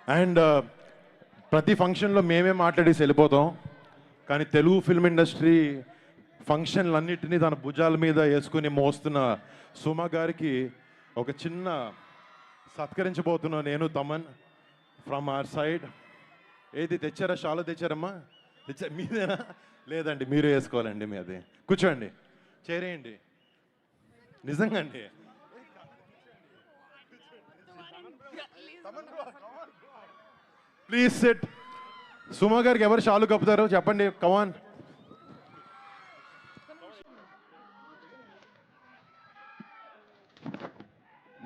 And ప్రతి ఫంక్షన్లో మేమే మాట్లాడేసి వెళ్ళిపోతాం, కానీ తెలుగు ఫిల్మ్ ఇండస్ట్రీ ఫంక్షన్లన్నిటినీ తన భుజాల మీద వేసుకుని మోస్తున్న సుమ గారికి ఒక చిన్న సత్కరించబోతున్నా నేను, తమన్, ఫ్రమ్ అవర్ సైడ్. ఏది తెచ్చారా? షాలో తెచ్చారమ్మా? మీదేనా? లేదండి, మీరు వేసుకోవాలండి. మీది కూర్చోండి, చేరేయండి. నిజంగా అండి. Please set. సుమ గారికి ఎవరు షాలు కప్పుతారో చెప్పండి, కమాన్.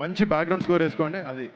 మంచి బ్యాక్గ్రౌండ్ స్కోర్ వేసుకోండి. అది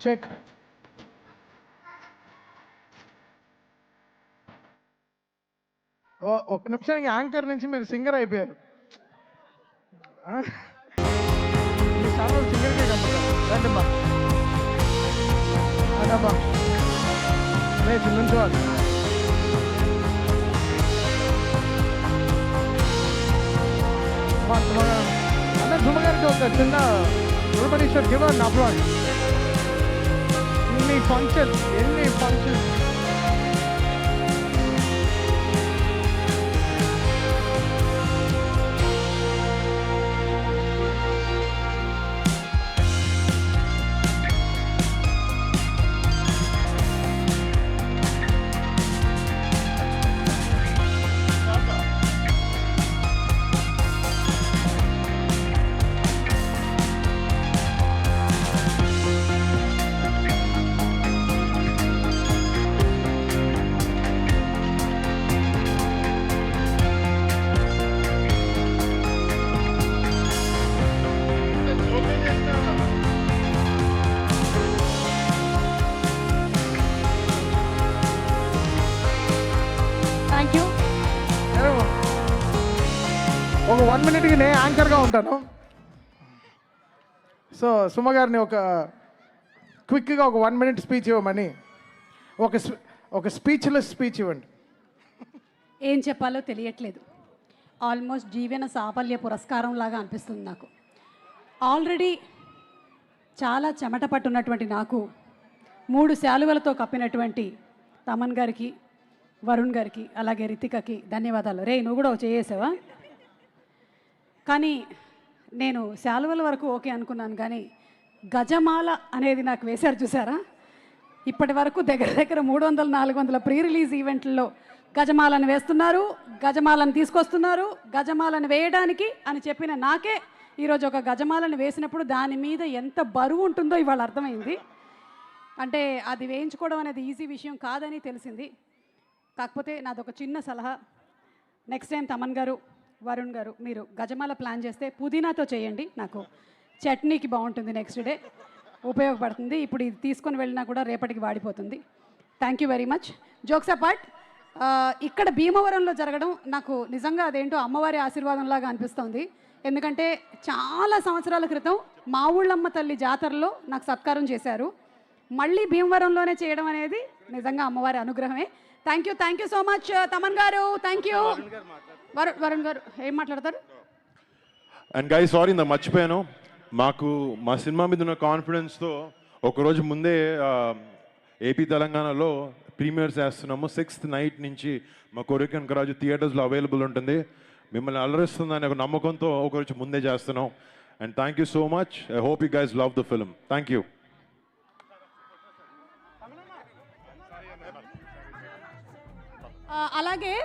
చెక్. ఒక నిమిషానికి యాంకర్ నుంచి మీరు సింగర్ అయిపోయారు. ఈ ఛానల్ సింగర్కే కమ్ముతారు. రండిమ్మా, అన్నమ్మా, లేదు నుంచోవాలి. అన్న సుమగారికి ఒక చిన్న గురుపరీశ్వర్ గివ్ అన్ అప్లాజ్. ఎన్ని ఫంక్షన్స్. ఒక 1 minute నేను యాంకర్గా ఉంటాను. సో సుమ గారిని ఒక క్విక్గా ఒక 1 minute స్పీచ్ ఇవ్వమని, ఒక స్పీచ్లెస్ స్పీచ్ ఇవ్వండి. ఏం చెప్పాలో తెలియట్లేదు. ఆల్మోస్ట్ జీవన సాఫల్య పురస్కారం లాగా అనిపిస్తుంది నాకు. ఆల్రెడీ చాలా చెమట పట్టున్నటువంటి నాకు 3 శాలువలతో కప్పినటువంటి తమన్ గారికి, వరుణ్ గారికి, అలాగే రితికకి ధన్యవాదాలు. రే, నువ్వు కూడా చేసావా? కానీ నేను శాలువల వరకు ఓకే అనుకున్నాను, కానీ గజమాల అనేది నాకు వేశారు చూసారా? ఇప్పటి వరకు దగ్గర 300-400 ప్రీ రిలీజ్ ఈవెంట్లలో గజమాలను వేస్తున్నారు, గజమాలను తీసుకొస్తున్నారు. గజమాలను వేయడానికి అని చెప్పిన నాకే ఈరోజు ఒక గజమాలను వేసినప్పుడు దాని మీద ఎంత బరువు ఉంటుందో ఇవాళ అర్థమైంది. అంటే అది వేయించుకోవడం అనేది ఈజీ విషయం కాదని తెలిసింది. కాకపోతే నాదొక చిన్న సలహా, నెక్స్ట్ టైం తమన్ గారు, వరుణ్ గారు, మీరు గజమాల ప్లాన్ చేస్తే పుదీనాతో చేయండి. నాకు చట్నీకి బాగుంటుంది, నెక్స్ట్ డే ఉపయోగపడుతుంది. ఇప్పుడు ఇది తీసుకొని వెళ్ళినా కూడా రేపటికి వాడిపోతుంది. Thank you very much. Jokes apart, ఇక్కడ భీమవరంలో జరగడం నాకు నిజంగా అదేంటో అమ్మవారి ఆశీర్వాదంలాగా అనిపిస్తోంది. ఎందుకంటే చాలా సంవత్సరాల క్రితం మా ఊళ్ళమ్మ తల్లి జాతరలో నాకు సత్కారం చేశారు. మళ్ళీ భీమవరంలోనే చేయడం అనేది నిజంగా అమ్మవారి అనుగ్రహమే. Thank you so much Thaman గారు. Thank you. వరుణ్ గారు ఏం మాట్లాడతారు? అండ్ గైస్, సారీ ఇంత మర్చిపోయాను. మా సినిమా మీద ఉన్న కాన్ఫిడెన్స్తో ఒకరోజు ముందే ఏపీ తెలంగాణలో ప్రీమియర్స్ వేస్తున్నాము. 6th night నుంచి మా కోరికనకరాజు థియేటర్స్లో అవైలబుల్ ఉంటుంది. మిమ్మల్ని అలరిస్తుందని ఒక నమ్మకంతో ఒకరోజు ముందే చేస్తున్నాం. And thank you so much. I hope you guys love the film. Thank you. అలాగే